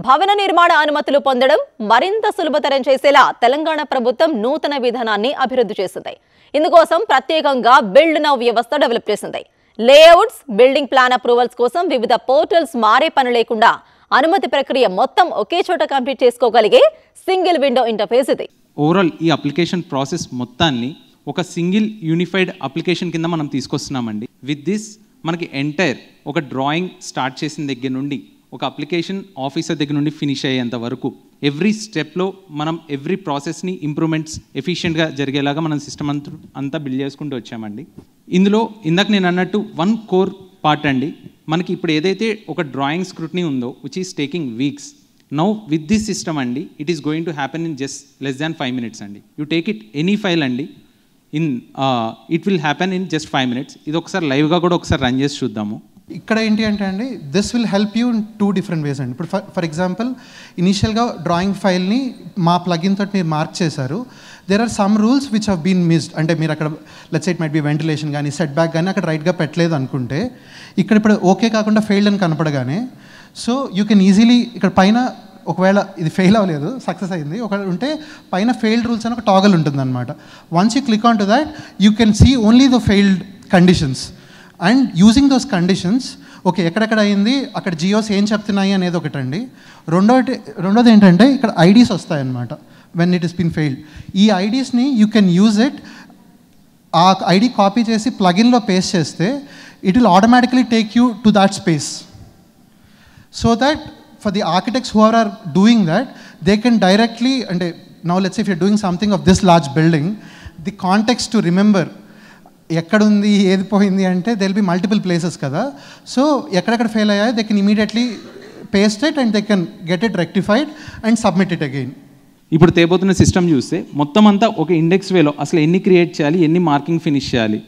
భవన నిర్మాణ అనుమతులు పొందడం మరింత సులభతరం చేసేలా తెలంగాణ ప్రభుత్వం నూతన విధానాన్ని అభివృద్ధి చేసింది. ఇందుకోసం ప్రత్యేకంగా బిల్డ్ నౌ వ్యవస్థ డెవలప్ చేసింది. లేఅవుట్స్, బిల్డింగ్ ప్లాన్ అప్రూవల్స్ కోసం వివిధ పోర్టల్స్ మారే పని లేకుండా అనుమతి ప్రక్రియ మొత్తం ఒకే చోట కంప్లీట్ చేసుకోగలిగే సింగిల్ విండో ఇంటర్ఫేస్ ఇది. ఓవరాల్ ఈ అప్లికేషన్ ప్రాసెస్ మొత్తాన్ని ఒక సింగిల్ యూనిఫైడ్ అప్లికేషన్ కింద మనం తీసుకొస్తున్నామండి. విత్ దిస్ మనకి ఎంటైర్ ఒక డ్రాయింగ్ స్టార్ట్ చేసిన దగ్గర నుండి ఒక అప్లికేషన్ ఆఫీసర్ దగ్గర నుండి ఫినిష్ అయ్యేంత వరకు ఎవ్రీ స్టెప్లో మనం ఎవ్రీ ప్రాసెస్ని ఇంప్రూవ్మెంట్స్ ఎఫిషియెంట్గా జరిగేలాగా మనం సిస్టమ్ అంతా బిల్డ్ చేసుకుంటూ వచ్చామండి. ఇందులో ఇందాక నేను అన్నట్టు వన్ కోర్ పార్ట్ అండి, మనకి ఇప్పుడు ఏదైతే ఒక డ్రాయింగ్ స్క్రూటినీ ఉందో which is taking weeks, now with this system అండి it is going to happen in just less than 5 minutes అండి. You take it any file అండి, it will happen in just 5 minutes. ఇది ఒకసారి లైవ్గా కూడా ఒకసారి run చేసి చూద్దాము. ఇక్కడ ఏంటి అంటే అండి, this will help you in 2 different ways అండి. ఇప్పుడు ఫర్ ఎగ్జాంపుల్ ఇనీషియల్గా డ్రాయింగ్ ఫైల్ని మా ప్లగిన్ తోటి మీరు మార్క్ చేశారు. There are some rules which have been missed. అంటే మీరు అక్కడ let's say it might be ventilation కానీ సెట్ బ్యాక్ కానీ అక్కడ రైట్గా పెట్టలేదు అనుకుంటే ఇక్కడ ఇప్పుడు ఓకే కాకుండా ఫెయిల్డ్ అని కనపడగానే సో యూ కెన్ ఈజీలీ ఇక్కడ పైన ఒకవేళ ఇది ఫెయిల్ అవ్వలేదు సక్సెస్ అయింది ఒకవేళ ఉంటే పైన ఫెయిల్డ్ రూల్స్ అని ఒక టాగల్ ఉంటుంది అనమాట. Once you click on to that you can see only the failed conditions and using those conditions okay ఎక్కడెక్కడ అయింది అక్కడ జియోస్ ఏం చెప్తున్నాయి అనేది ఒకటండి. రెండోది ఏంటంటే ఇక్కడ ఐడీస్ వస్తాయన్నమాట when it is been failed. ఈ ఐడీస్ని యూ కెన్ యూజ్ ఇట్, ఆ ఐడి కాపీ చేసి ప్లగిన్లో పేస్ట్ చేస్తే it will automatically take you to that space. So that for the architects who are doing that, they can directly, and now let's say if you're doing something of this large building, the context to remember ekkadundi edi poyindi ante there will be multiple places kada, so ekkada fail ayya they can immediately paste it and they can get it rectified and submit it again. ఇప్పుడు తేబోతున్న system చూస్తే మొత్తం అంతా ఒక index వేలో అసలు ఎన్ని create చేయాలి, ఎన్ని మార్కింగ్ ఫినిష్ చేయాలి,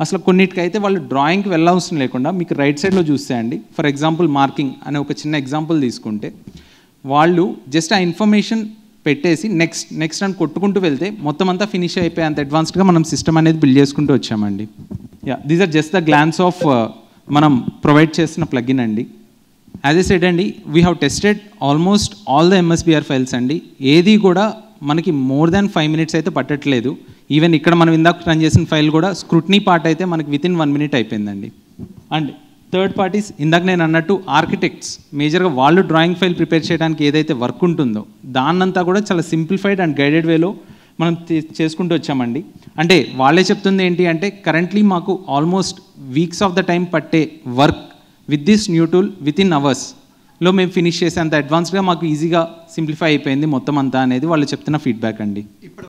అసలు కొన్నిటికైతే వాళ్ళు డ్రాయింగ్కి వెళ్ళవసరం లేకుండా మీకు రైట్ సైడ్లో చూస్తే అండి ఫర్ ఎగ్జాంపుల్ మార్కింగ్ అనే ఒక చిన్న ఎగ్జాంపుల్ తీసుకుంటే వాళ్ళు జస్ట్ ఆ ఇన్ఫర్మేషన్ పెట్టేసి నెక్స్ట్ అని కొట్టుకుంటూ వెళ్తే మొత్తం అంతా ఫినిష్ అయిపోయి అంత అడ్వాన్స్డ్గా మనం సిస్టమ్ అనేది బిల్డ్ చేసుకుంటూ వచ్చామండి. These are just the glance of మనం ప్రొవైడ్ చేసిన ప్లగిన్ అండి. యాజ్ ఎ సెడ్ అండి we have tested almost all the MSBR files అండి. ఏది కూడా మనకి మోర్ దాన్ 5 minutes అయితే పట్టట్లేదు. ఈవెన్ ఇక్కడ మనం ఇందాక రన్ చేసిన ఫైల్ కూడా స్క్రూటినీ పార్ట్ అయితే మనకి వితిన్ 1 minute అయిపోయిందండి. అండ్ థర్డ్ పార్టీస్ ఇందాక నేను అన్నట్టు ఆర్కిటెక్ట్స్ మేజర్గా వాళ్ళు డ్రాయింగ్ ఫైల్ ప్రిపేర్ చేయడానికి ఏదైతే వర్క్ ఉంటుందో దాన్నంతా కూడా చాలా సింప్లిఫైడ్ అండ్ గైడెడ్ వేలో మనం చేసుకుంటూ వచ్చామండి. అంటే వాళ్ళే చెప్తుంది ఏంటి అంటే కరెంట్లీ మాకు almost weeks of the time పట్టే work with this new tool within అవర్స్లో మేము ఫినిష్ చేసే అంత అడ్వాన్స్డ్గా మాకు ఈజీగా సింప్లిఫై అయిపోయింది మొత్తం అంతా అనేది వాళ్ళు చెప్తున్న ఫీడ్బ్యాక్ అండి.